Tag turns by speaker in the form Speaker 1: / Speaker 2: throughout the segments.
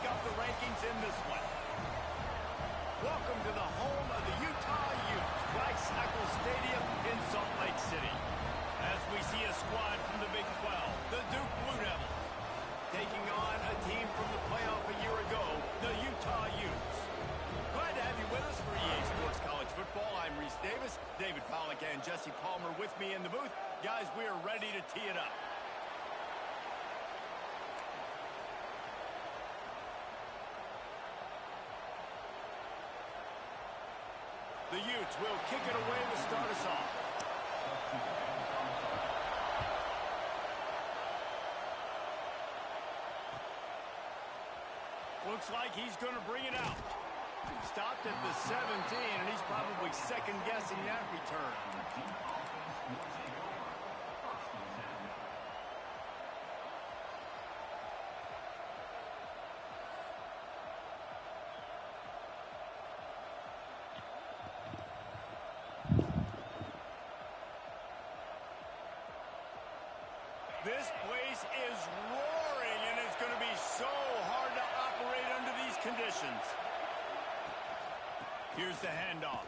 Speaker 1: up the rankings in this one. Welcome to the home of the Utah Utes, Rice-Eccles Stadium in Salt Lake City. As we see a squad from the Big 12, the Duke Blue Devils, taking on a team from the playoff a year ago, the Utah Utes. Glad to have you with us for EA Sports College Football. I'm Reese Davis, David Pollack and Jesse Palmer with me in the booth. Guys, we are ready to tee it up. The Utes will kick it away to start us off. Looks like he's going to bring it out. Stopped at the 17, and he's probably second-guessing that return. This place is roaring, and it's going to be so hard to operate under these conditions. Here's the handoff.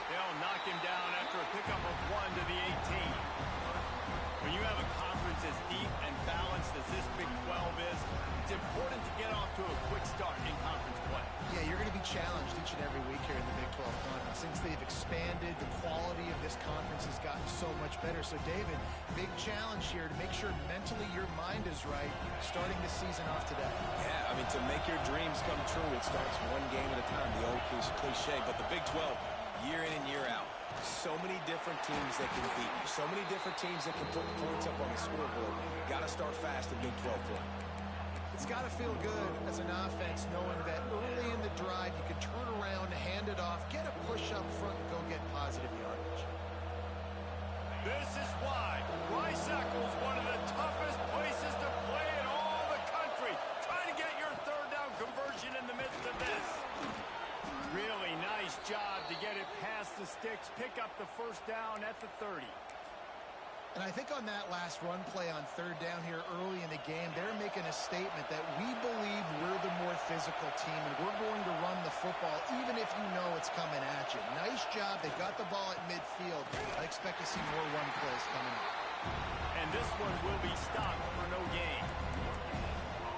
Speaker 1: They'll knock him down after a pickup of 1 to the 18. When you have a conference as deep and balanced as this Big 12 is, it's important to get off to a quick start in conference play.
Speaker 2: Yeah, you're going to be challenged each and every week here in the Big 12 Conference. Since they've expanded, the quality of this conference has gotten so much better. So, David, big challenge here to make sure mentally your mind is right starting the season off today.
Speaker 3: Yeah, I mean, to make your dreams come true, it starts one game at a time, the old cliche. But the Big 12, year in and year out, so many different teams that can beat you, so many different teams that can put points up on the scoreboard. Got to start fast in Big 12 play.
Speaker 2: It's got to feel good as an offense knowing that early in the drive you can turn around, hand it off, get a push up front, and go get positive yardage.
Speaker 1: This is why Rice-Eccles, one of the toughest places to play in all the country. Trying to get your third down conversion in the midst of this. Really nice job to get it past the sticks, pick up the first down at the 30.
Speaker 2: And I think on that last run play on third down here early in the game, they're making a statement that we believe we're the more physical team and we're going to run the football even if you know it's coming at you. Nice job. They got the ball at midfield. I expect to see more run plays coming up.
Speaker 1: And this one will be stopped for no gain.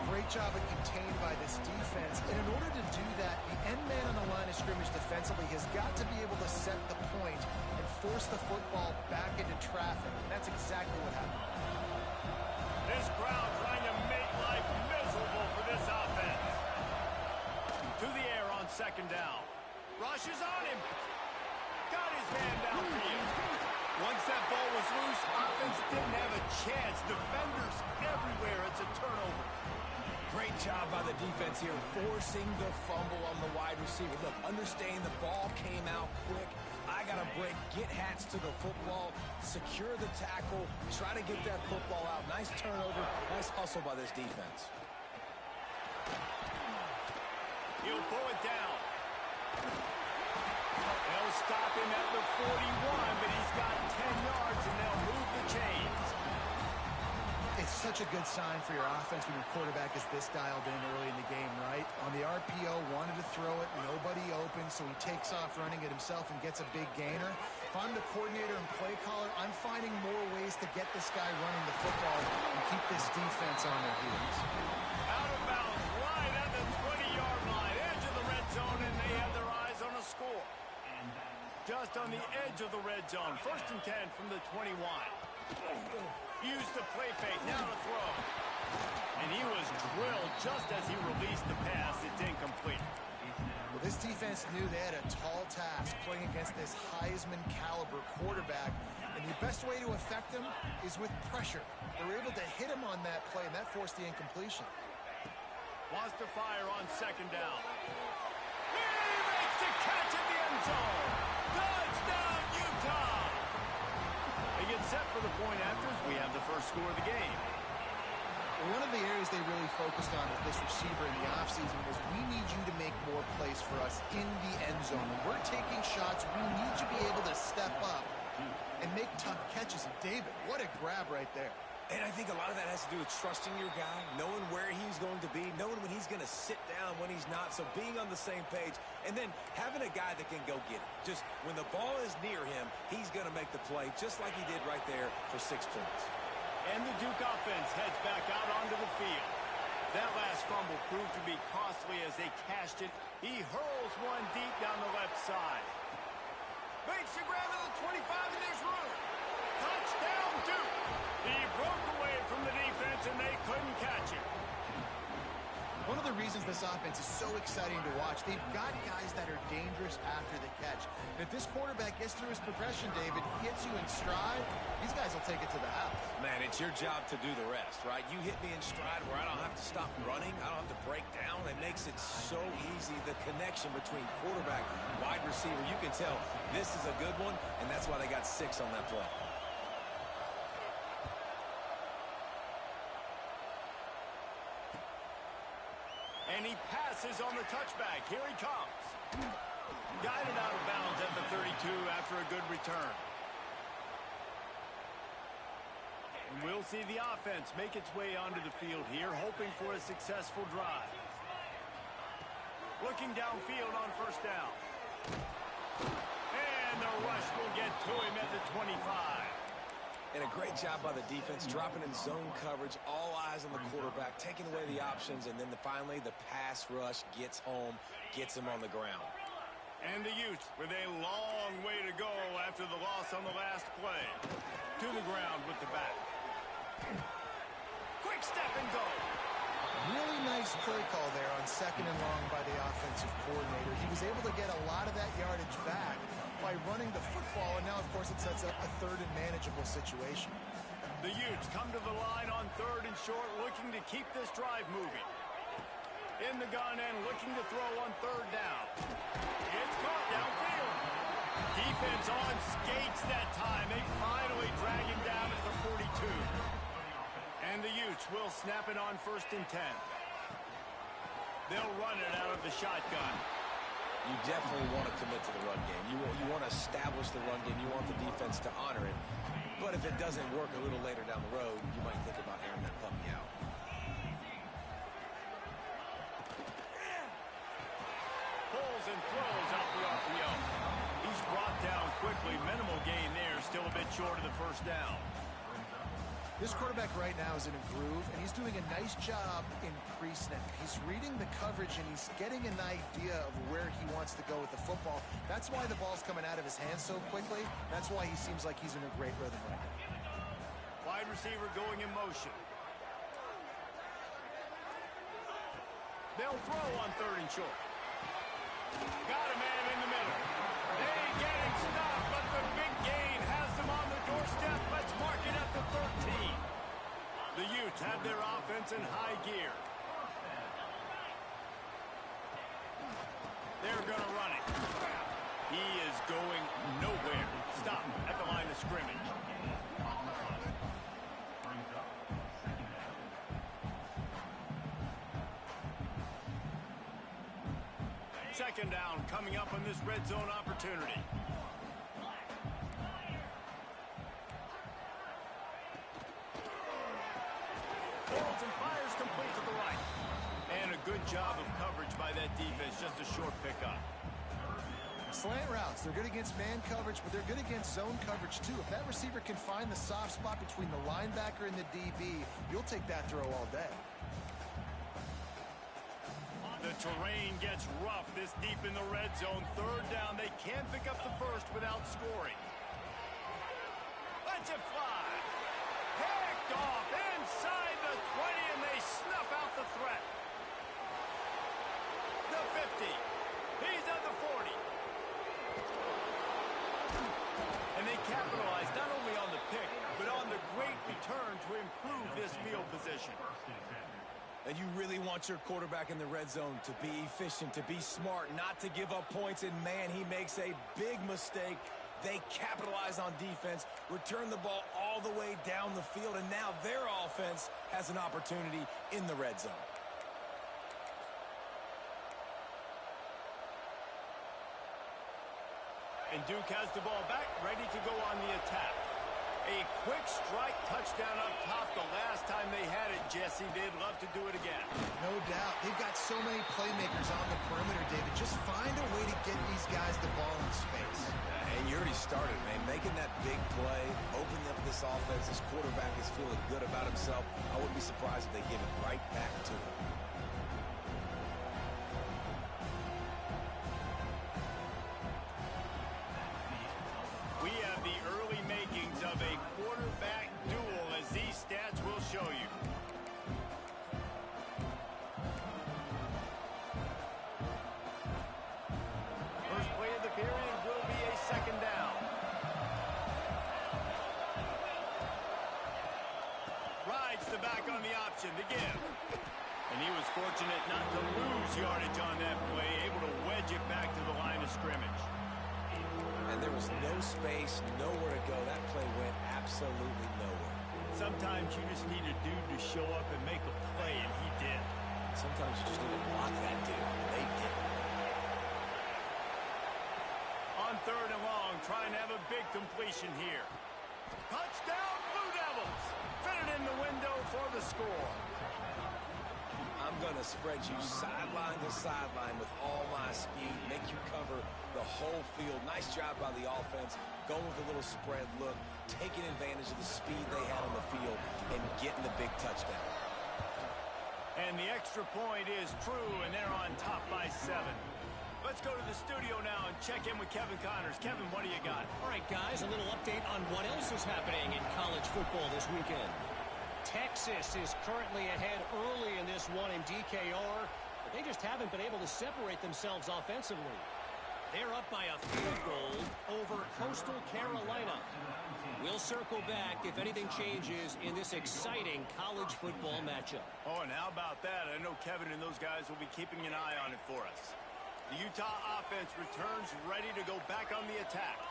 Speaker 2: Great job at contained by this defense. And in order to do that, the end man on the line of scrimmage defensively has got to be able to set the point and force the football back into traffic. And that's exactly what happened.
Speaker 1: This crowd trying to make life miserable for this offense. To the air on second down. Rushes on him. Got his man downfield. Once that ball was loose, offense didn't have a chance. Defenders everywhere. It's a turnover.
Speaker 3: Great job by the defense here, forcing the fumble on the wide receiver. Look, understand the ball came out quick. I got to break, get hats to the football, secure the tackle, try to get that football out. Nice turnover, nice hustle by this defense.
Speaker 1: He'll pull it down. They'll stop him at the 41, but he's got 10 yards, and they'll move the chains.
Speaker 2: It's such a good sign for your offense when your quarterback is this dialed in early in the game, right? On the RPO, wanted to throw it, nobody open, so he takes off running it himself and gets a big gainer. If I'm the coordinator and play caller, I'm finding more ways to get this guy running the football and keep this defense on their heels.
Speaker 1: Out of bounds, right at the 20-yard line, edge of the red zone, and they have their eyes on a score. Just on the edge of the red zone, 1st and 10 from the 21. Use the play fake, now to throw. And he was drilled just as he released the pass. It's incomplete.
Speaker 2: Well, this defense knew they had a tall task playing against this Heisman caliber quarterback. And the best way to affect him is with pressure. They were able to hit him on that play, and that forced the incompletion.
Speaker 1: Wants to fire on second down. He makes the catch at the end zone. Touchdown, Utah! They get set for the point after as we have the first score of the game.
Speaker 2: One of the areas they really focused on with this receiver in the offseason was we need you to make more plays for us in the end zone. When we're taking shots, we need you to be able to step up and make tough catches. And David, what a grab right there.
Speaker 3: And I think a lot of that has to do with trusting your guy, knowing where he's going to be, knowing when he's going to sit down, when he's not, so being on the same page, and then having a guy that can go get it. Just when the ball is near him, he's going to make the play, just like he did right there for 6 points.
Speaker 1: And the Duke offense heads back out onto the field. That last fumble proved to be costly as they cashed it. He hurls one deep down the left side. Makes the grab at the 25, and there's room. Touchdown, Duke. He broke away from the defense, and they couldn't catch him.
Speaker 2: One of the reasons this offense is so exciting to watch, they've got guys that are dangerous after the catch. And if this quarterback gets through his progression, David, gets you in stride, these guys will take it to the house.
Speaker 3: Man, it's your job to do the rest, right? You hit me in stride where I don't have to stop running. I don't have to break down. It makes it so easy. The connection between quarterback, wide receiver, you can tell this is a good one, and that's why they got 6 on that play.
Speaker 1: And he passes on the touchback. Here he comes. Guided out of bounds at the 32 after a good return. And we'll see the offense make its way onto the field here, hoping for a successful drive. Looking downfield on first down. And the rush will get to him at the 25.
Speaker 3: And a great job by the defense, dropping in zone coverage, all eyes on the quarterback, taking away the options, and then finally the pass rush gets home, gets him on the ground.
Speaker 1: And the Utes with a long way to go after the loss on the last play. To the ground with the back. Quick step and go.
Speaker 2: Really nice play call there on 2nd and long by the offensive coordinator. He was able to get a lot of that yardage back by running the football, and now, of course, it sets up a 3rd and manageable situation.
Speaker 1: The Utes come to the line on 3rd and short, looking to keep this drive moving. In the gun and looking to throw on 3rd down. It's caught downfield. Defense on skates that time. They finally drag him down at the 42. And the Utes will snap it on 1st and 10. They'll run it out of the shotgun.
Speaker 3: You definitely want to commit to the run game. You want to establish the run game. You want the defense to honor it. But if it doesn't work a little later down the road, you might think about airing that puppy out.
Speaker 1: Pulls and throws out the RPO. He's brought down quickly. Minimal gain there. Still a bit short of the 1st down.
Speaker 2: This quarterback right now is in a groove, and he's doing a nice job in pre-snap. He's reading the coverage, and he's getting an idea of where he wants to go with the football. That's why the ball's coming out of his hands so quickly. That's why he seems like he's in a great rhythm right now.
Speaker 1: Wide receiver going in motion. They'll throw on 3rd and short. Got a man in the middle. They get him stopped, but the big gain has them on the doorstep. Let's mark it at the 13. The Utes have their offense in high gear. They're going to run it. He is going nowhere. Stop at the line of scrimmage. Second down coming up on this red zone opportunity. Balls and fires complete to the right. And a good job of coverage by that defense. Just a short pickup.
Speaker 2: Slant routes, they're good against man coverage, but they're good against zone coverage too. If that receiver can find the soft spot between the linebacker and the DB, you'll take that throw all day.
Speaker 1: The terrain gets rough this deep in the red zone. 3rd down. They can't pick up the 1st without scoring. Let's it fly. Picked off inside the 20, and they snuff out the threat. The 50. He's at the 40. And they capitalize not only on the pick, but on the great return to improve this field position.
Speaker 3: And you really want your quarterback in the red zone to be efficient, to be smart, not to give up points. And, man, he makes a big mistake. They capitalize on defense, return the ball all the way down the field, and now their offense has an opportunity in the red zone.
Speaker 1: And Duke has the ball back, ready to go on the attack. A quick strike touchdown up top the last time they had it, Jesse. They'd love to do it again.
Speaker 2: No doubt. They've got so many playmakers on the perimeter, David. Just find a way to get these guys the ball in space.
Speaker 3: And you already started, man. Making that big play, opening up this offense. This quarterback is feeling good about himself. I wouldn't be surprised if they give it right back to him.
Speaker 1: We have the early makings of a quarterback duel, as these stats will show you. First play of the period will be a second down. Rides the back on the option to give. And he was fortunate not to lose yardage on that play, able to wedge it back to the line of scrimmage.
Speaker 3: And there was no space, nowhere to go. That play went absolutely nowhere.
Speaker 1: Sometimes you just need a dude to show up and make a play, and he did.
Speaker 3: Sometimes you just need to block that dude, and they did.
Speaker 1: On third and long, trying to have a big completion here. Touchdown, Blue Devils! Fit it in the window for the score.
Speaker 3: I'm going to spread you sideline to sideline with all my speed, make you cover the whole field. Nice job by the offense, going with a little spread look, taking advantage of the speed they had on the field, and getting the big touchdown.
Speaker 1: And the extra point is true, and they're on top by 7. Let's go to the studio now and check in with Kevin Connors. Kevin, what do you got?
Speaker 4: All right, guys, a little update on what else is happening in college football this weekend. Texas is currently ahead early in this one in DKR, but they just haven't been able to separate themselves offensively. They're up by a field goal over Coastal Carolina. We'll circle back if anything changes in this exciting college football matchup.
Speaker 1: Oh, and how about that? I know Kevin and those guys will be keeping an eye on it for us. The Utah offense returns ready to go back on the attack.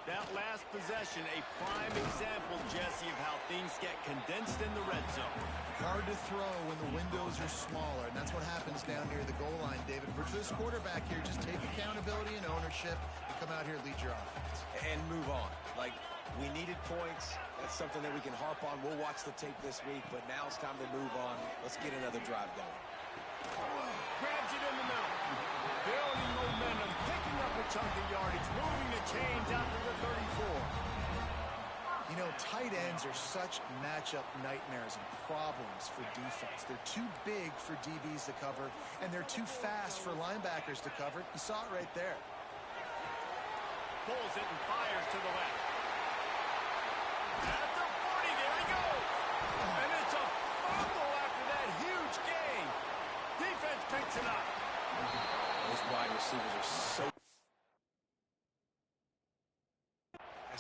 Speaker 1: That last possession, a prime example, Jesse, of how things get condensed in the red zone.
Speaker 2: Hard to throw when the windows are smaller, and that's what happens down near the goal line, David. For this quarterback here, just take accountability and ownership and come out here and lead your offense.
Speaker 3: And move on. Like, we needed points. That's something that we can harp on. We'll watch the tape this week, but now it's time to move on. Let's get another drive going.
Speaker 1: Grabs it in the middle. Building momentum, picking up a chunk of yardage, moving the chains out to the 34.
Speaker 2: You know, tight ends are such matchup nightmares and problems for defense. They're too big for DBs to cover, and they're too fast for linebackers to cover. You saw it right there.
Speaker 1: Pulls it and fires to the left. At the 40, there he goes. And it's a fumble after that huge gain. Defense picks it up.
Speaker 3: Those wide receivers are so...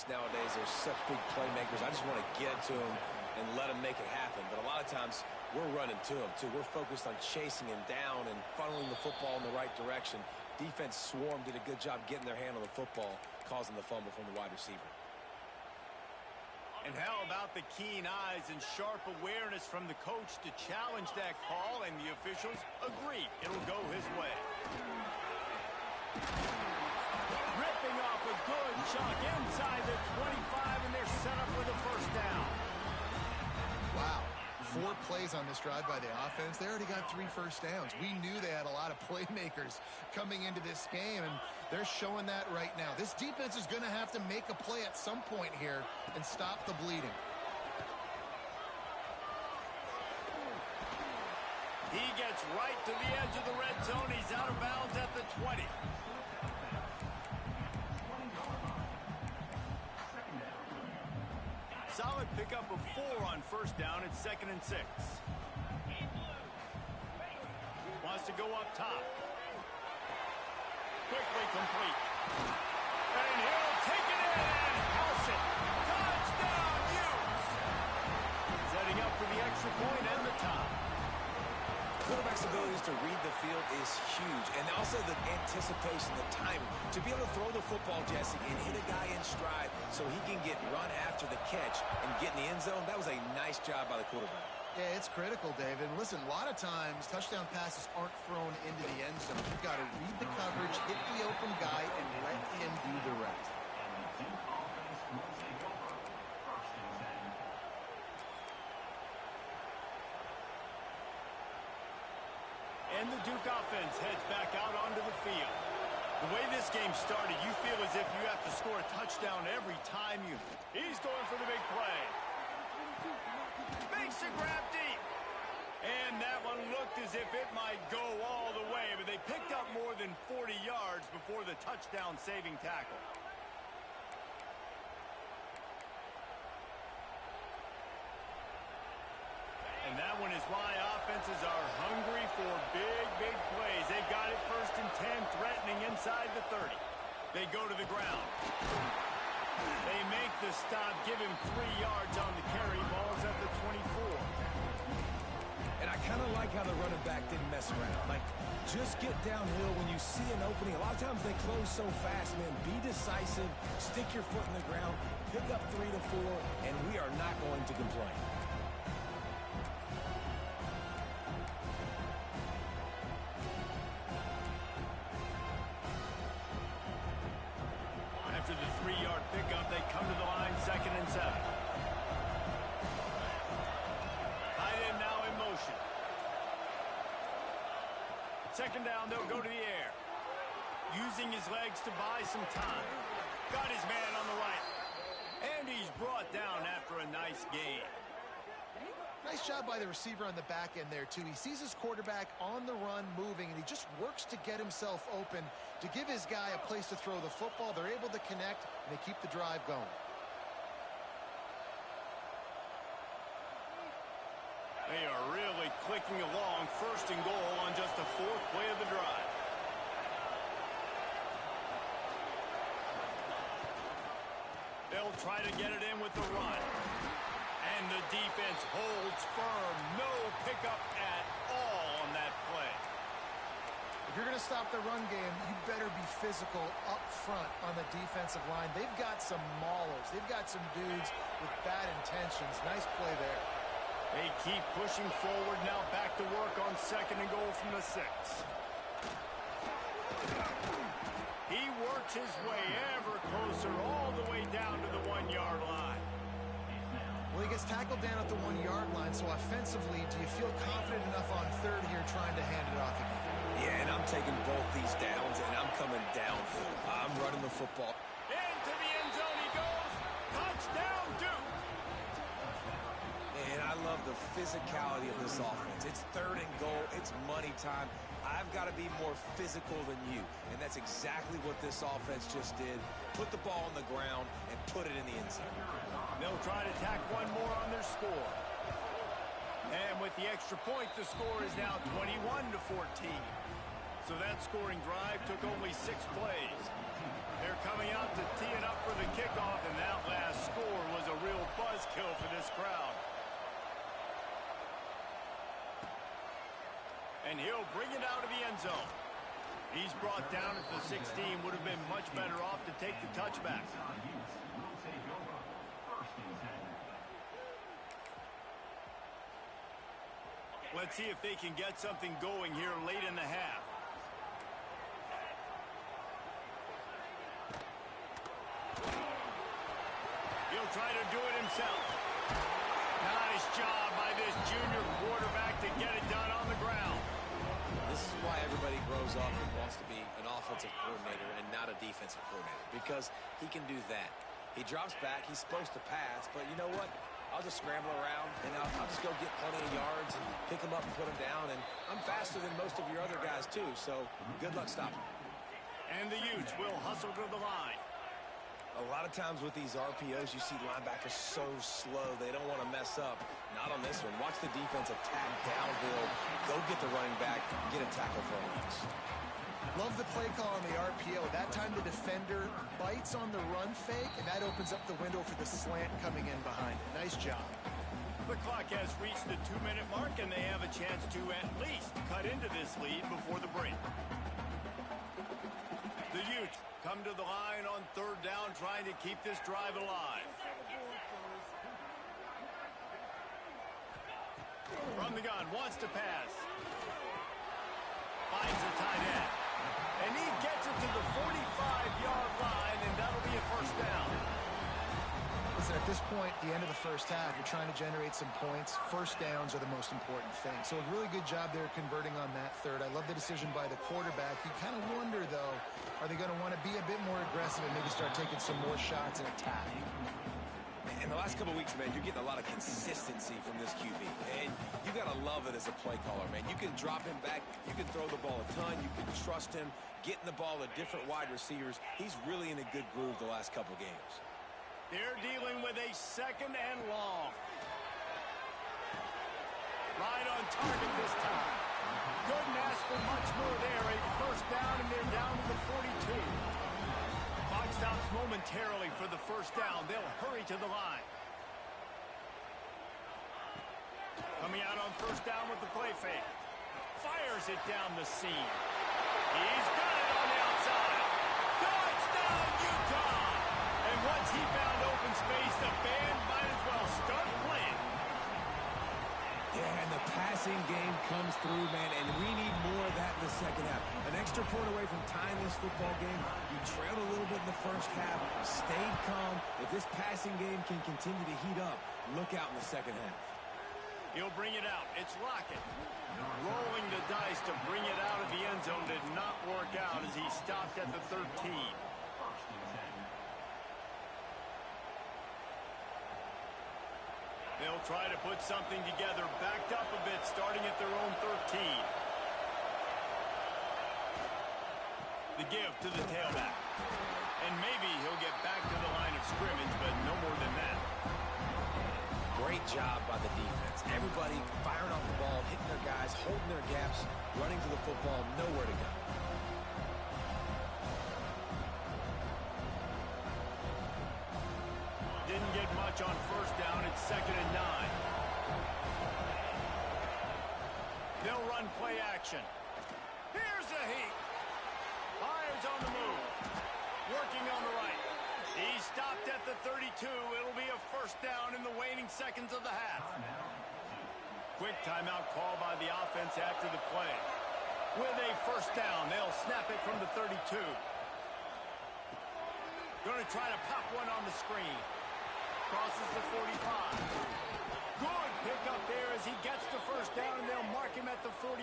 Speaker 3: Nowadays, they're such big playmakers. I just want to get to them and let them make it happen. But a lot of times, we're running to them, too. We're focused on chasing him down and funneling the football in the right direction. Defense swarm did a good job getting their hand on the football, causing the fumble from the wide receiver.
Speaker 1: And how about the keen eyes and sharp awareness from the coach to challenge that call, and the officials agree it'll go his way. Ripping off a good chunk inside the 25, and they're set up with a first down.
Speaker 2: Wow. 4 plays on this drive by the offense. They already got 3 first downs. We knew they had a lot of playmakers coming into this game, and they're showing that right now. This defense is going to have to make a play at some point here and stop the bleeding.
Speaker 1: He gets right to the edge of the red zone. He's out of bounds at the 20. Solid pickup of 4 on first down. It's 2nd and 6. Wants to go up top. Quickly complete. And he'll take it in and house it. Touchdown, Utes! Setting up for the extra point and the top.
Speaker 3: Quarterback's abilities to read the field is huge, and also the anticipation, the timing. To be able to throw the football, Jesse, and hit a guy in stride so he can get run after the catch and get in the end zone, that was a nice job by the quarterback.
Speaker 2: Yeah, it's critical, David. And listen, a lot of times touchdown passes aren't thrown into the end zone. You've got to read the coverage, hit the open guy, and let him do the rest.
Speaker 1: And the Duke offense heads back out onto the field. The way this game started, you feel as if you have to score a touchdown every time you... He's going for the big play. Makes a grab deep. And that one looked as if it might go all the way, but they picked up more than 40 yards before the touchdown-saving tackle. And that one is why offenses are hungry for big, big plays. They've got it 1st and 10, threatening inside the 30. They go to the ground. They make the stop, give him 3 yards on the carry. Ball's at the 24.
Speaker 3: And I kind of like how the running back didn't mess around. Like, just get downhill when you see an opening. A lot of times they close so fast, man. Be decisive, stick your foot in the ground, pick up 3 to 4, and we are not going to complain.
Speaker 1: After the 3-yard pickup, they come to the line, 2nd and 7. Tight end now in motion. 2nd down, they'll go to the air. Using his legs to buy some time. Got his man on the right. And he's brought down after a nice gain.
Speaker 2: Nice job by the receiver on the back end there, too. He sees his quarterback on the run moving, and he just works to get himself open to give his guy a place to throw the football. They're able to connect, and they keep the drive going.
Speaker 1: They are really clicking along, 1st and goal on just the 4th play of the drive. They'll try to get it in with the run. And the defense holds firm. No pickup at all on that play.
Speaker 2: If you're going to stop the run game, you better be physical up front on the defensive line. They've got some maulers. They've got some dudes with bad intentions. Nice play there.
Speaker 1: They keep pushing forward. Now back to work on 2nd and goal from the 6. He works his way ever closer all the way down to the 1-yard line.
Speaker 2: Well, he gets tackled down at the 1-yard line, so offensively, do you feel confident enough on 3rd here trying to hand it off again?
Speaker 3: Yeah, and I'm taking both these downs, and I'm coming downhill. I'm running the football.
Speaker 1: Into the end zone he goes. Touchdown, Duke.
Speaker 3: And I love the physicality of this offense. It's 3rd and goal. It's money time. I've got to be more physical than you, and that's exactly what this offense just did. Put the ball on the ground and put it in the end zone.
Speaker 1: They'll try to tack one more on their score. And with the extra point, the score is now 21-14. So that scoring drive took only 6 plays. They're coming out to tee it up for the kickoff, and that last score was a real buzzkill for this crowd. And he'll bring it out of the end zone. He's brought down at the 16. Would have been much better off to take the touchback. Let's see if they can get something going here late in the half. He'll try to do it himself. Nice job by this junior quarterback to get it done on the ground.
Speaker 3: This is why everybody grows up and wants to be an offensive coordinator and not a defensive coordinator, because he can do that. He drops back. He's supposed to pass, but you know what? I'll just scramble around, and I'll just go get plenty of yards and pick them up and put them down, and I'm faster than most of your other guys, too, so good luck stopping.
Speaker 1: And the Utes will hustle to the line.
Speaker 3: A lot of times with these RPOs, you see linebackers so slow. They don't want to mess up. Not on this one. Watch the defense attack downhill. Go get the running back. Get a tackle for a loss.
Speaker 2: Love the play call on the RPO. That time the defender bites on the run fake, and that opens up the window for the slant coming in behind it. Nice job.
Speaker 1: The clock has reached the 2-minute mark, and they have a chance to at least cut into this lead before the break. The Utes come to the line on 3rd down, trying to keep this drive alive. From the gun, wants to pass. Finds a tight end. And he gets it to the 45-yard line, and that'll be a 1st down.
Speaker 2: Listen, at this point, the end of the first half, you're trying to generate some points. First downs are the most important thing. So a really good job there converting on that third. I love the decision by the quarterback. You kind of wonder, though, are they going to want to be a bit more aggressive and maybe start taking some more shots and attack?
Speaker 3: In the last couple of weeks, man, you're getting a lot of consistency from this QB. And you got to love it as a play caller, man. You can drop him back. You can throw the ball a ton. You can trust him, getting the ball to different wide receivers. He's really in a good groove the last couple of games.
Speaker 1: They're dealing with a second and long. Right on target this time. Couldn't ask for much more there. A first down, and they're down to the 42. Clock stops momentarily for the first down. They'll hurry to the line. Coming out on first down with the play fake. Fires it down the seam. He's got it on the outside. Touchdown, Utah! And once he found open space, the band might as well start playing.
Speaker 3: Yeah, and the passing game comes through, man, and we need more of that in the second half. An extra point away from tying this football game. You trailed a little bit in the first half, stayed calm. If this passing game can continue to heat up, look out in the second half.
Speaker 1: He'll bring it out. It's Lockett. Rolling the dice to bring it out of the end zone did not work out as he stopped at the 13. They'll try to put something together, backed up a bit, starting at their own 13. The give to the tailback. And maybe he'll get back to the line of scrimmage, but no more than that.
Speaker 3: Great job by the defense. Everybody firing off the ball, hitting their guys, holding their gaps, running to the football, nowhere to go.
Speaker 1: Didn't get much on first down. It's second and 9. They'll run play action. Here's a heat. Myers on the move. Working on the right. He stopped at the 32. It'll be a first down in the waning seconds of the half. Quick timeout call by the offense after the play. With a first down, they'll snap it from the 32. Going to try to pop one on the screen. Crosses the 45. Good pickup there as he gets the first down, and they'll mark him at the 48.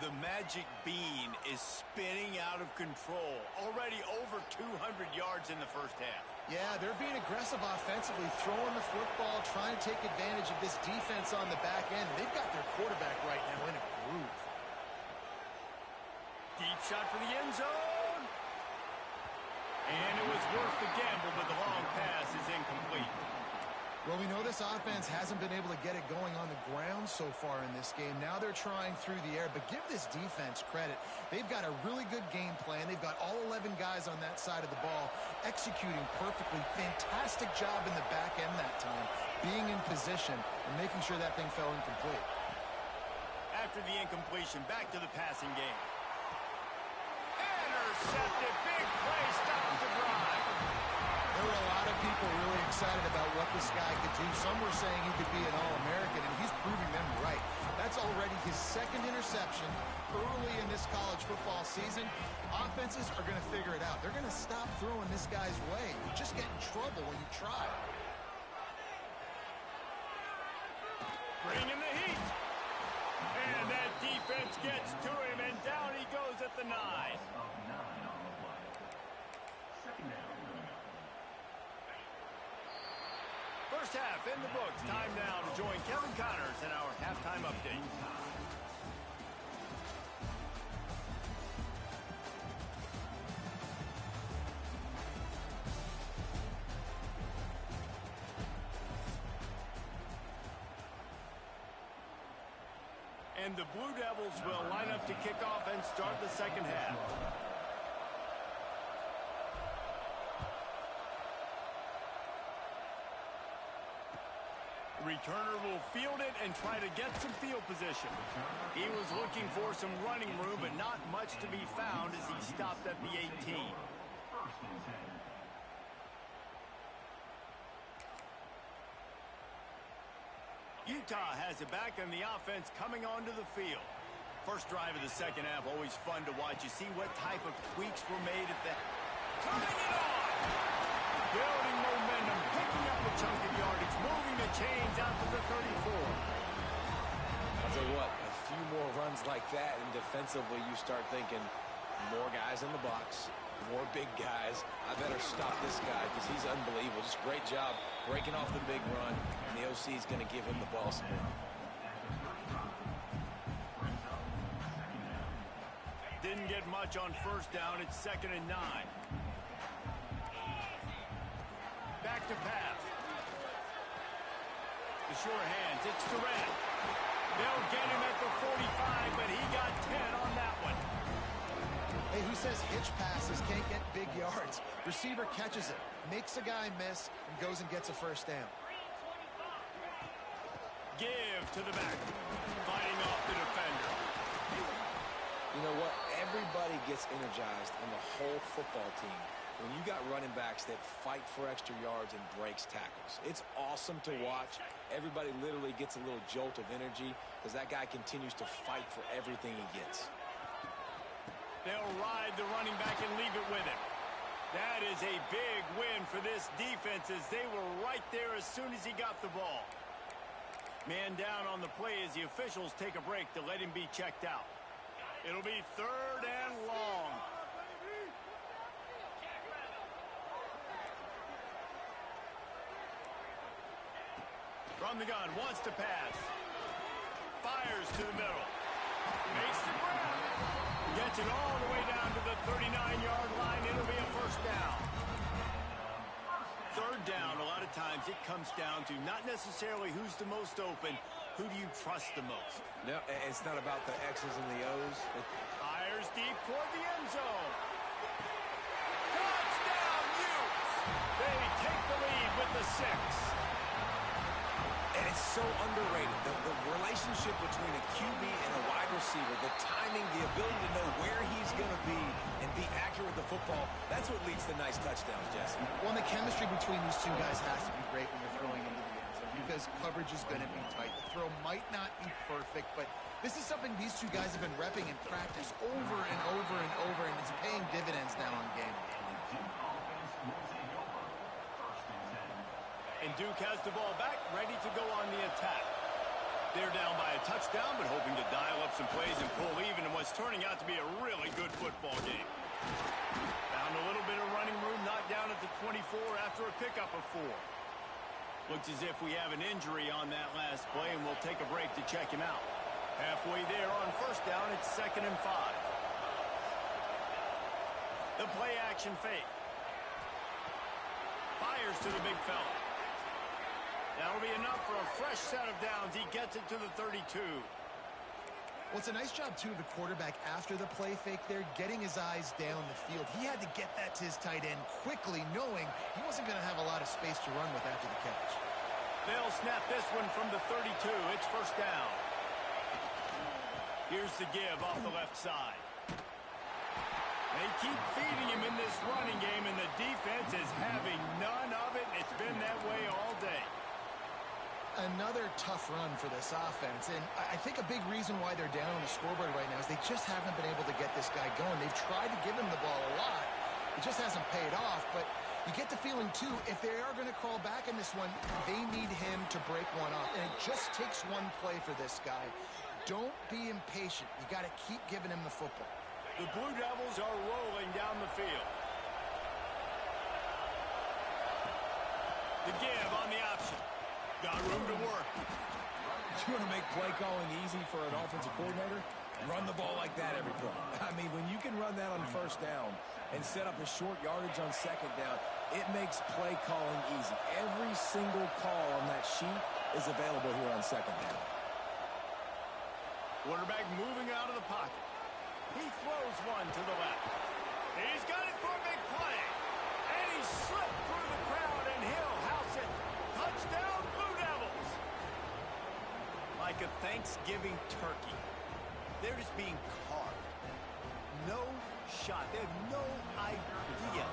Speaker 1: The magic bean is spinning out of control. Already over 200 yards in the first half.
Speaker 2: Yeah, they're being aggressive offensively, throwing the football, trying to take advantage of this defense on the back end. They've got their quarterback right now in a groove.
Speaker 1: Deep shot for the end zone. And it was worth the gamble, but the long pass is incomplete.
Speaker 2: Well, we know this offense hasn't been able to get it going on the ground so far in this game. Now they're trying through the air, but give this defense credit. They've got a really good game plan. They've got all 11 guys on that side of the ball executing perfectly. Fantastic job in the back end that time, being in position and making sure that thing fell incomplete.
Speaker 1: After the incompletion, back to the passing game. Intercepted. Big play. Stops the drive.
Speaker 2: There were a lot of people really excited about what this guy could do. Some were saying he could be an All-American, and he's proving them right. That's already his second interception early in this college football season. Offenses are going to figure it out. They're going to stop throwing this guy's way. You just get in trouble when you try.
Speaker 1: Bringing the heat. And that defense gets to him, and down he goes at the 9. First half in the books. Time now to join Kevin Connors in our halftime update. And the Blue Devils will line up to kick off and start the second half. Returner will field it and try to get some field position. He was looking for some running room, but not much to be found as he stopped at the 18. Utah has it back, and the offense coming onto the field. First drive of the second half, always fun to watch. You see what type of tweaks were made at that. Turning it on! Building momentum chunk of yardage, moving the chains out to the 34.
Speaker 3: I'll tell you what, a few more runs like that, and defensively you start thinking more guys in the box, more big guys. I better stop this guy because he's unbelievable. Just great job breaking off the big run, and the OC is going to give him the ball some more.
Speaker 1: Didn't get much on first down. It's 2nd and 9. Back to pass. The sure hands. It's Durant. They'll get him at the 45, but he got 10 on that one.
Speaker 2: Hey, who says hitch passes can't get big yards? Receiver catches it, makes a guy miss, and goes and gets a first down.
Speaker 1: Give to the back. Fighting off the defender.
Speaker 3: You know what? Everybody gets energized on the whole football team when you got running backs that fight for extra yards and breaks tackles. It's awesome to watch. Everybody literally gets a little jolt of energy because that guy continues to fight for everything he gets.
Speaker 1: They'll ride the running back and leave it with him. That is a big win for this defense as they were right there as soon as he got the ball. Man down on the play as the officials take a break to let him be checked out. It'll be 3rd and long. From the gun, wants to pass. Fires to the middle. Makes the grab. Gets it all the way down to the 39-yard line. It'll be a first down. 3rd down, a lot of times it comes down to not necessarily who's the most open, who do you trust the most?
Speaker 3: No, it's not about the X's and the O's.
Speaker 1: Fires deep toward the end zone. Touchdown, Utes! They take the lead with the 6.
Speaker 3: And it's so underrated. The relationship between a QB and a wide receiver, the timing, the ability to know where he's going to be and be accurate with the football, that's what leads to nice touchdowns, Jesse.
Speaker 2: Well, the chemistry between these two guys has to be great when you're throwing into the end zone because coverage is going to be tight. The throw might not be perfect, but this is something these two guys have been repping in practice over and over and over, and it's paying dividends now on game.
Speaker 1: And Duke has the ball back, ready to go on the attack. They're down by a touchdown, but hoping to dial up some plays and pull even in what's turning out to be a really good football game. Found a little bit of running room, knocked down at the 24 after a pickup of 4. Looks as if we have an injury on that last play, and we'll take a break to check him out. Halfway there on first down, it's 2nd and 5. The play action fake. Fires to the big fella. That'll be enough for a fresh set of downs. He gets it to the 32.
Speaker 2: Well, it's a nice job, too, of the quarterback after the play fake there, getting his eyes down the field. He had to get that to his tight end quickly, knowing he wasn't going to have a lot of space to run with after the catch.
Speaker 1: They'll snap this one from the 32. It's first down. Here's the give off the left side. They keep feeding him in this running game, and the defense is having none of it. It's been that way all day.
Speaker 2: Another tough run for this offense, and I think a big reason why they're down on the scoreboard right now is they just haven't been able to get this guy going. They've tried to give him the ball a lot. It just hasn't paid off, but you get the feeling, too, if they are going to crawl back in this one, they need him to break one off, and it just takes one play for this guy. Don't be impatient. You got to keep giving him the football.
Speaker 1: The Blue Devils are rolling down the field. The give on the option. Got room to work.
Speaker 3: You want to make play calling easy for an offensive coordinator? Run the ball like that every play. I mean, when you can run that on first down and set up a short yardage on second down, it makes play calling easy. Every single call on that sheet is available here on second down.
Speaker 1: Quarterback moving out of the pocket. He throws one to the left. He's got it for a big play. And he slipped through the crowd, and he'll house it. Touchdown, Blue Devils. Like a Thanksgiving turkey. They're just being carved. No shot. They have no idea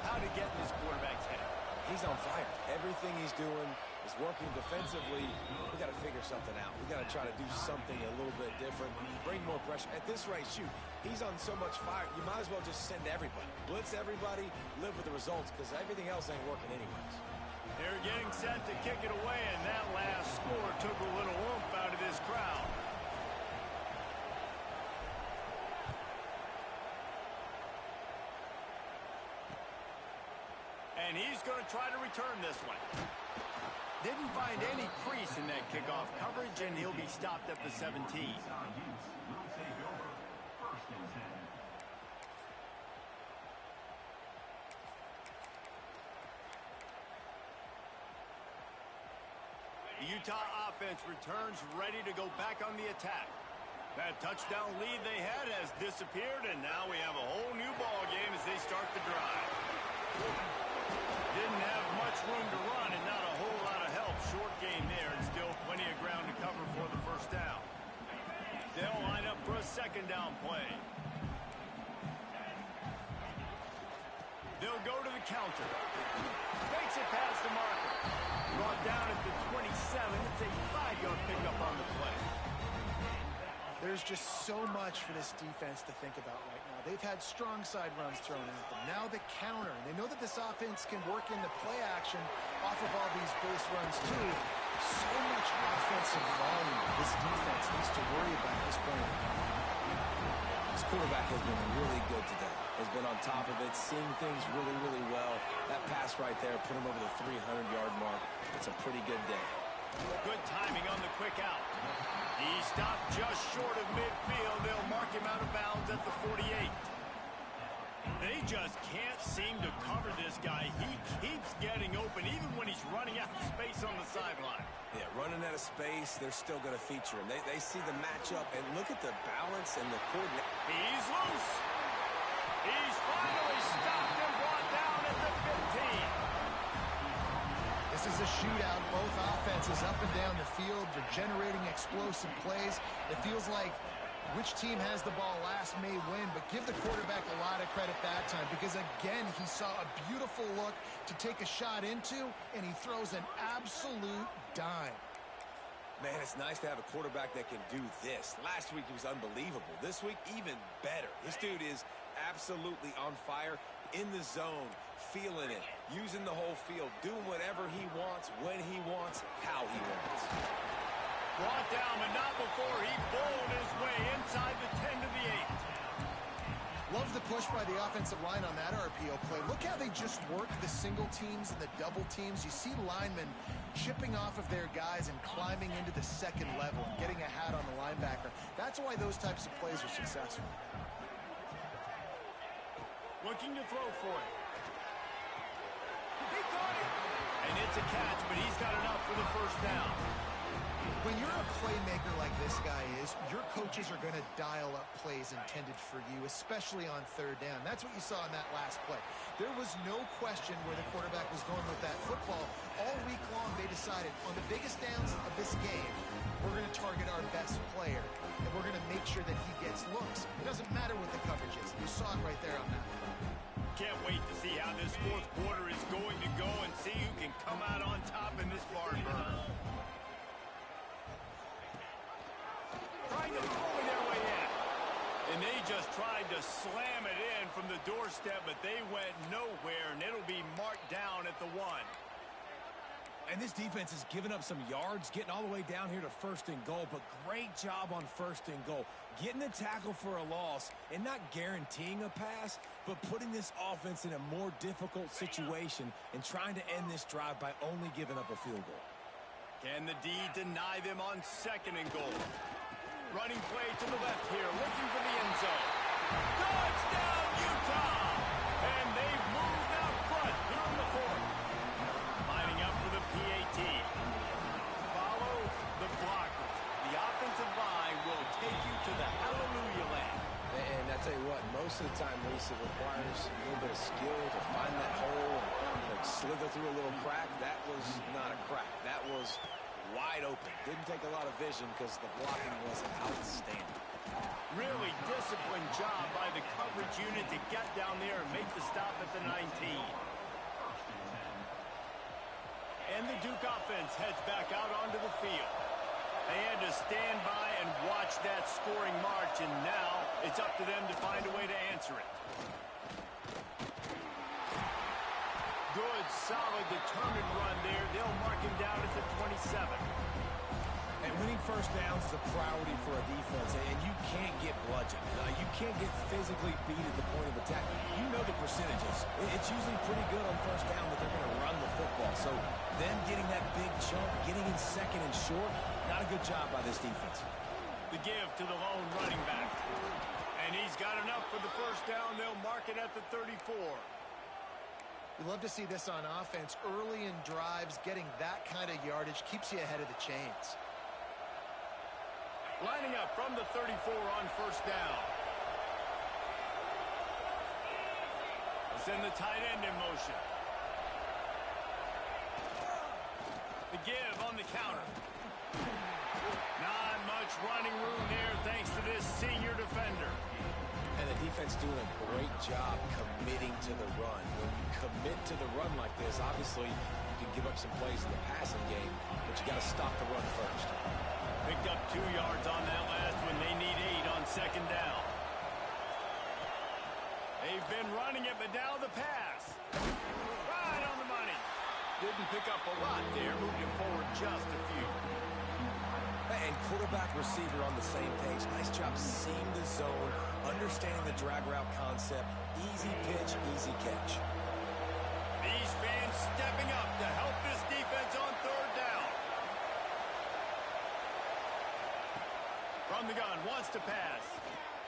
Speaker 1: how to get in this quarterback's head.
Speaker 3: He's on fire. Everything he's doing is working defensively. We got to figure something out. We got to try to do something a little bit different. Bring more pressure. At this rate, shoot, he's on so much fire, you might as well just send everybody. Blitz everybody, live with the results, because everything else ain't working anyways.
Speaker 1: They're getting set to kick it away, and that last score took a little oomph out of this crowd. And he's going to try to return this one. Didn't find any crease in that kickoff coverage, and he'll be stopped at the 17. The Utah offense returns ready to go back on the attack. That touchdown lead they had has disappeared, and now we have a whole new ball game as they start the drive. Didn't have much room to run and not a whole lot of help. Short game there and still plenty of ground to cover for the first down. They'll line up for a second down play. They'll go to the counter. Makes it past the marker. Brought down at the 27. It's a 5-yard pickup on the play.
Speaker 2: There's just so much for this defense to think about right now. They've had strong side runs thrown at them. Now the counter. And they know that this offense can work in the play action off of all these base runs too. So much offensive volume this defense needs to worry about at this point.
Speaker 3: This quarterback has been really good today. Has been on top of it, seeing things really, really well. That pass right there put him over the 300-yard mark. It's a pretty good day.
Speaker 1: Good timing on the quick out. He stopped just short of midfield. They'll mark him out of bounds at the 48. They just can't seem to cover this guy. He keeps getting open even when he's running out of space on the sideline.
Speaker 3: Yeah, running out of space, they're still going to feature him. They see the matchup, and look at the balance and the coordination.
Speaker 1: He's loose. He's finally stopped and brought down at the 15.
Speaker 2: This is a shootout. Both offenses up and down the field. They're generating explosive plays. It feels like which team has the ball last may win, but give the quarterback a lot of credit that time because, again, he saw a beautiful look to take a shot into, and he throws an absolute dime.
Speaker 3: Man, it's nice to have a quarterback that can do this. Last week he was unbelievable. This week, even better. This dude is absolutely on fire, in the zone, feeling it, using the whole field, doing whatever he wants, when he wants, how he wants.
Speaker 1: Brought down, but not before he bowled his way inside the 10 to the 8.
Speaker 2: Love the push by the offensive line on that RPO play. Look how they just work the single teams and the double teams. You see linemen chipping off of their guys and climbing into the second level and getting a hat on the linebacker. That's why those types of plays are successful.
Speaker 1: Looking to throw for it. He caught it. And it's a catch, but he's got enough for the first down.
Speaker 2: When you're a playmaker like this guy is, your coaches are going to dial up plays intended for you, especially on third down. That's what you saw in that last play. There was no question where the quarterback was going with that football. All week long, they decided on the biggest downs of this game, we're going to target our best player, and we're going to make sure that he gets looks. It doesn't matter what the coverage is. You saw it right there on that play.
Speaker 1: Can't wait to see how this fourth quarter is going to go and see who can come out on top in this barn burner. Trying to bully their way in. And they just tried to slam it in from the doorstep, but they went nowhere, and it'll be marked down at the 1.
Speaker 3: And this defense has given up some yards, getting all the way down here to first and goal, but great job on first and goal. Getting the tackle for a loss and not guaranteeing a pass, but putting this offense in a more difficult situation and trying to end this drive by only giving up a field goal.
Speaker 1: Can the D deny them on second and goal? Running play to the left here, looking for the end zone. Touchdown, Utah! And they've moved out front here in the fourth. Lining up for the PAT. Follow the blockers. The offensive line will take you to the hallelujah land.
Speaker 3: And I tell you what, most of the time, Reese, it requires a little bit of skill to find that hole and slither through a little crack. That was not a crack. That was wide open. Didn't take a lot of vision because the blocking was outstanding.
Speaker 1: Really disciplined job by the coverage unit to get down there and make the stop at the 19. And the Duke offense heads back out onto the field. They had to stand by and watch that scoring march, and now it's up to them to find a way to answer it. Good, solid, determined run there. They'll mark him down at the 27.
Speaker 3: And winning first downs is a priority for a defense, and you can't get bludgeoned. You can't get physically beat at the point of attack. You know the percentages. It's usually pretty good on first down that they're going to run the football. So them getting that big chunk, getting in second and short, not a good job by this defense.
Speaker 1: The give to the lone running back. And he's got enough for the first down. They'll mark it at the 34.
Speaker 2: We love to see this on offense. Early in drives, getting that kind of yardage keeps you ahead of the chains.
Speaker 1: Lining up from the 34 on first down. We'll send the tight end in motion. The give on the counter. Not much running room there thanks to this senior defender.
Speaker 3: And the defense doing a great job committing to the run. When you commit to the run like this, obviously you can give up some plays in the passing game, but you got to stop the run first.
Speaker 1: Picked up 2 yards on that last when they need 8 on second down. They've been running it, but now the pass. Right on the money. Didn't pick up a lot there, moved him forward just a few.
Speaker 3: And quarterback receiver on the same page. Nice job seeing the zone, understanding the drag route concept. Easy pitch, easy catch.
Speaker 1: These fans stepping up to help this defense on third down. From the gun, wants to pass.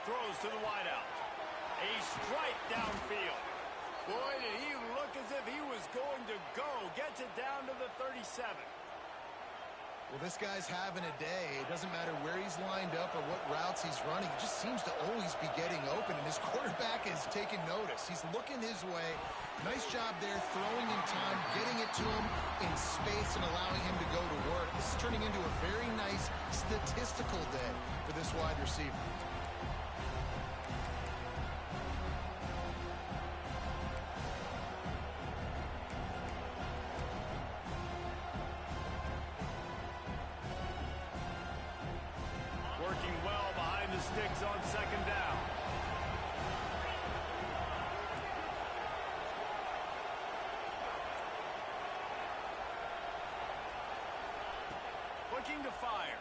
Speaker 1: Throws to the wideout. A strike downfield. Boy, did he look as if he was going to go. Gets it down to the 37.
Speaker 2: Well, this guy's having a day. It doesn't matter where he's lined up or what routes he's running. He just seems to always be getting open, and his quarterback is taking notice. He's looking his way. Nice job there, throwing in time, getting it to him in space and allowing him to go to work. This is turning into a very nice statistical day for this wide receiver.
Speaker 1: Working well behind the sticks on second down. Looking to fire.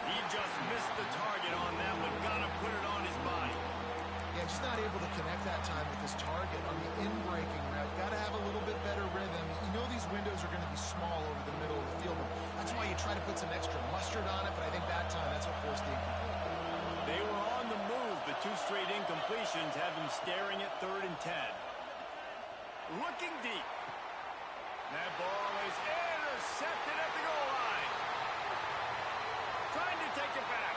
Speaker 1: He just missed the target on that one. Gotta put it on his body.
Speaker 2: Yeah, just not able to connect that time with his target on the in-breaking route. Got to have a little bit better rhythm. You know these windows are going to be small over the middle of the field. That's why you try to put some extra mustard on it, but I think that time that's what forced the incomplete.
Speaker 1: They were on the move, but 2 straight incompletions have him staring at 3rd and 10. Looking deep. That ball is intercepted at the goal line. Trying to take it back.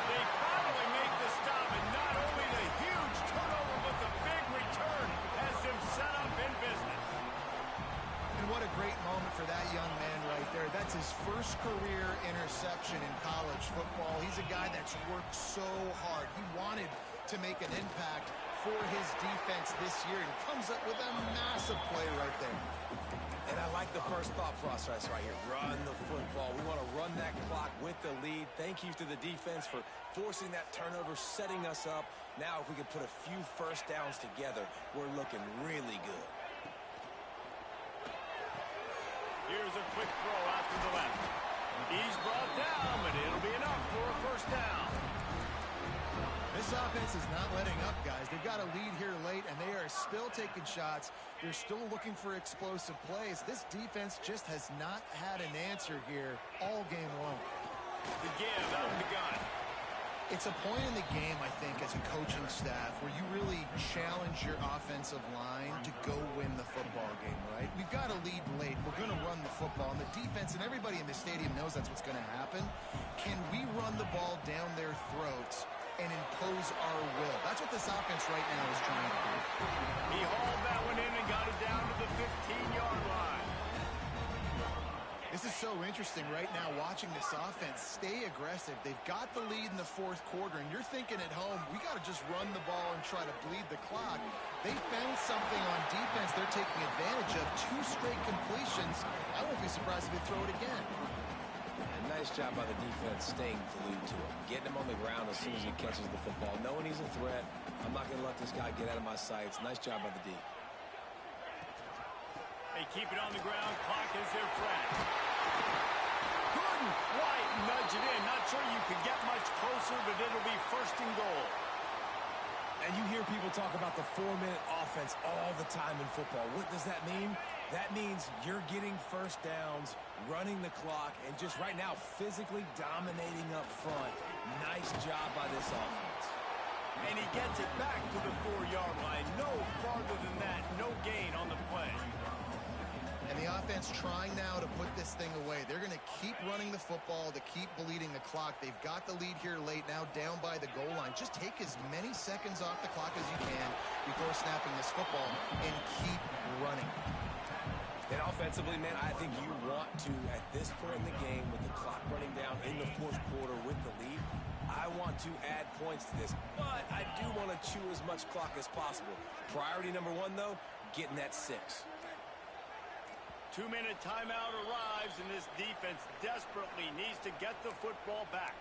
Speaker 1: They finally make the stop, and not only the huge turnover, but the big return has them set up in business.
Speaker 2: And what a great moment for that young man right there. That's his first career interception in college football. He's a guy that's worked so hard. He wanted to make an impact for his defense this year, and comes up with a massive play right there.
Speaker 3: And I like the first thought process right here. Run the football. We want to run that clock with the lead. Thank you to the defense for forcing that turnover, setting us up. Now if we can put a few first downs together, we're looking really good.
Speaker 1: Here's a quick throw out to the left. He's brought down, but it'll be enough for a first down.
Speaker 2: This offense is not letting up, guys. They've got a lead here late, and they are still taking shots. They're still looking for explosive plays. This defense just has not had an answer here all game long.
Speaker 1: The give out of the gun.
Speaker 2: It's a point in the game, I think, as a coaching staff where you really challenge your offensive line to go win the football game, right? We've got a lead late. We're going to run the football, and the defense and everybody in the stadium knows that's what's going to happen. Can we run the ball down their throats and impose our will? That's what this offense right now is trying to do.
Speaker 1: He hauled that one in and got it down to the 15-yard line.
Speaker 2: This is so interesting right now watching this offense stay aggressive. They've got the lead in the 4th quarter, and you're thinking at home, we got to just run the ball and try to bleed the clock. They found something on defense they're taking advantage of. 2 straight completions. I won't be surprised if they throw it again.
Speaker 3: And Nice job by the defense staying glued to him, getting him on the ground as soon as he catches the football, knowing he's a threat. I'm not going to let this guy get out of my sights. Nice job by the D.
Speaker 1: They keep it on the ground. Clock is their friend. Couldn't quite nudge it in. Not sure you could get much closer, but it'll be first and goal.
Speaker 3: And you hear people talk about the 4-minute offense all the time in football. What does that mean? That means you're getting first downs, running the clock, and just right now physically dominating up front. Nice job by this offense.
Speaker 1: And he gets it back to the 4-yard line. No farther than that. No gain on the play.
Speaker 2: And the offense trying now to put this thing away. They're going to keep running the football to keep bleeding the clock. They've got the lead here late, now down by the goal line. Just take as many seconds off the clock as you can before snapping this football and keep running.
Speaker 3: And offensively, man, I think you want to, at this point in the game, with the clock running down in the fourth quarter with the lead, I want to add points to this, but I do want to chew as much clock as possible. Priority number one, though, getting that 6.
Speaker 1: 2-minute timeout arrives, and this defense desperately needs to get the football back.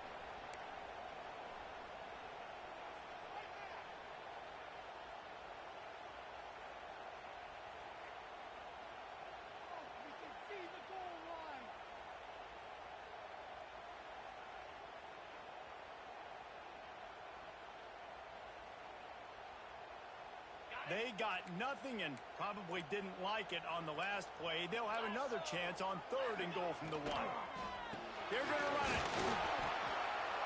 Speaker 1: They got nothing and probably didn't like it on the last play. They'll have another chance on 3rd and goal from the 1. They're going to run it.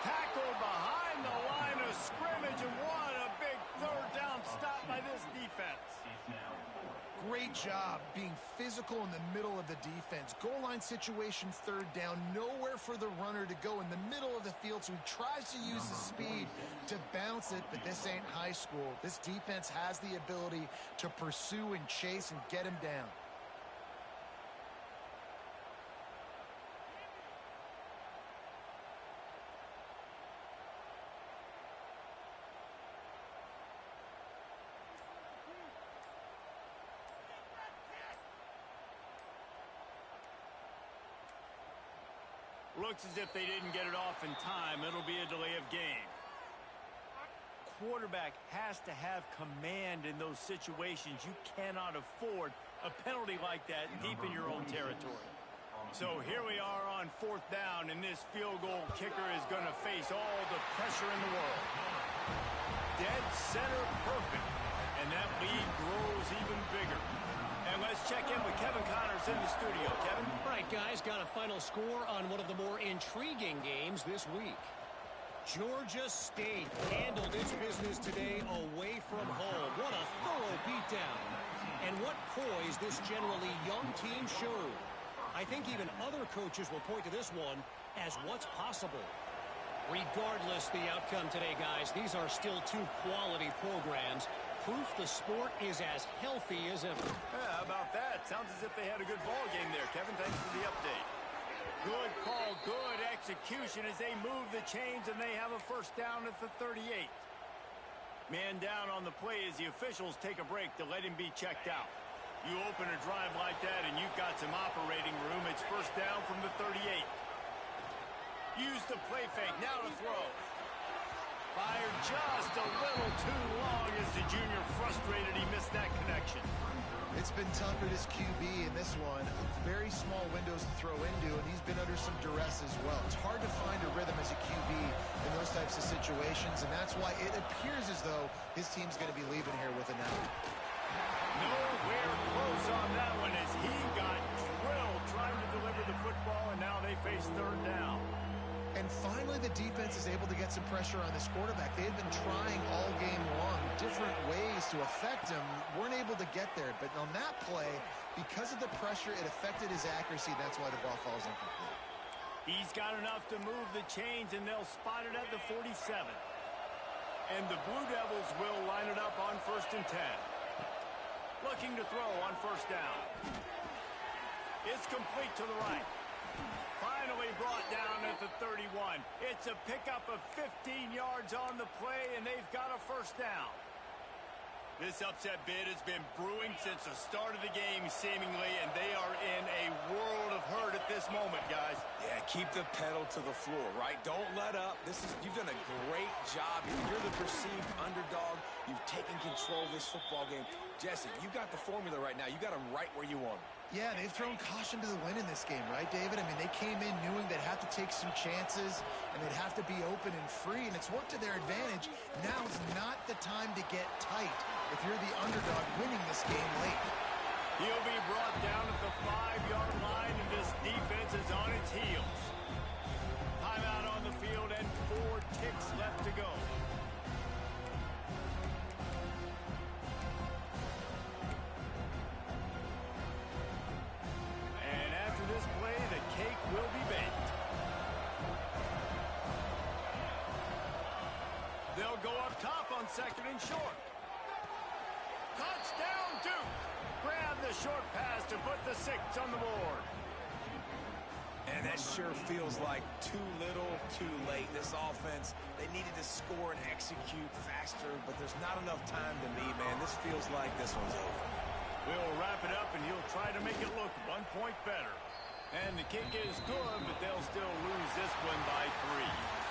Speaker 1: Tackle behind the line of scrimmage, and what a big 3rd down stop by this defense.
Speaker 2: Great job being physical in the middle of the defense. Goal line situation, 3rd down, nowhere for the runner to go in the middle of the field, so he tries to use his speed to bounce it, but this ain't high school. This defense has the ability to pursue and chase and get him down.
Speaker 1: Looks as if they didn't get it off in time. It'll be a delay of game. Quarterback has to have command in those situations. You cannot afford a penalty like that deep in your own territory. So here we are on 4th down, and this field goal kicker is going to face all the pressure in the world. Dead center perfect, and that lead grows even bigger. And let's check in with Kevin Connors in the studio. Kevin?
Speaker 4: Right, guys, got a final score on one of the more intriguing games this week. Georgia State handled its business today away from home. What a thorough beatdown. And what poise this generally young team showed. I think even other coaches will point to this one as what's possible. Regardless the outcome today, guys, these are still 2 quality programs. Proof the sport is as healthy as ever.
Speaker 1: Yeah, how about that? Sounds as if they had a good ball game there, Kevin. Thanks for the update. Good call, good execution as they move the chains, and they have a first down at the 38. Man down on the play as the officials take a break to let him be checked out. You open a drive like that, and you've got some operating room. It's first down from the 38. Use the play fake. Now to throw. Fired just a little too long as the junior frustrated. He missed that connection.
Speaker 2: It's been Tucker, his QB, in this one. Very small windows to throw into, and he's been under some duress as well. It's hard to find a rhythm as a QB in those types of situations, and that's why it appears as though his team's going to be leaving here with a now.
Speaker 1: Nowhere close on that one as he got drilled trying to deliver the football, and now they face 3rd down.
Speaker 2: And finally, the defense is able to get some pressure on this quarterback. They had been trying all game long different ways to affect him, weren't able to get there. But on that play, because of the pressure, it affected his accuracy. That's why the ball falls incomplete.
Speaker 1: He's got enough to move the chains, and they'll spot it at the 47. And the Blue Devils will line it up on 1st and 10. Looking to throw on 1st down. It's complete to the right. Finally brought down at the 31. It's a pickup of 15 yards on the play, and they've got a first down. This upset bid has been brewing since the start of the game, seemingly, and they are in a world of hurt at this moment, guys.
Speaker 3: Yeah, keep the pedal to the floor, right? Don't let up. You've done a great job. You're the perceived underdog. You've taken control of this football game. Jesse, you got the formula right now. You got them right where you want them.
Speaker 2: Yeah, they've thrown caution to the wind in this game, right, David? I mean, they came in knowing they'd have to take some chances and they'd have to be open and free, and it's worked to their advantage. Now's not the time to get tight if you're the underdog winning this game late.
Speaker 1: He'll be brought down at the 5-yard line, and this defense is on its heels. Timeout on the field and 4 ticks left to go. Will be baked. They'll go up top on 2nd and short. Touchdown, Duke! Grab the short pass to put the 6 on the board.
Speaker 3: And that sure feels like too little, too late. This offense, they needed to score and execute faster, but there's not enough time to me, man. This feels like this one's over.
Speaker 1: We'll wrap it up, and he'll try to make it look 1 point better. And the kick is good, but they'll still lose this one by 3.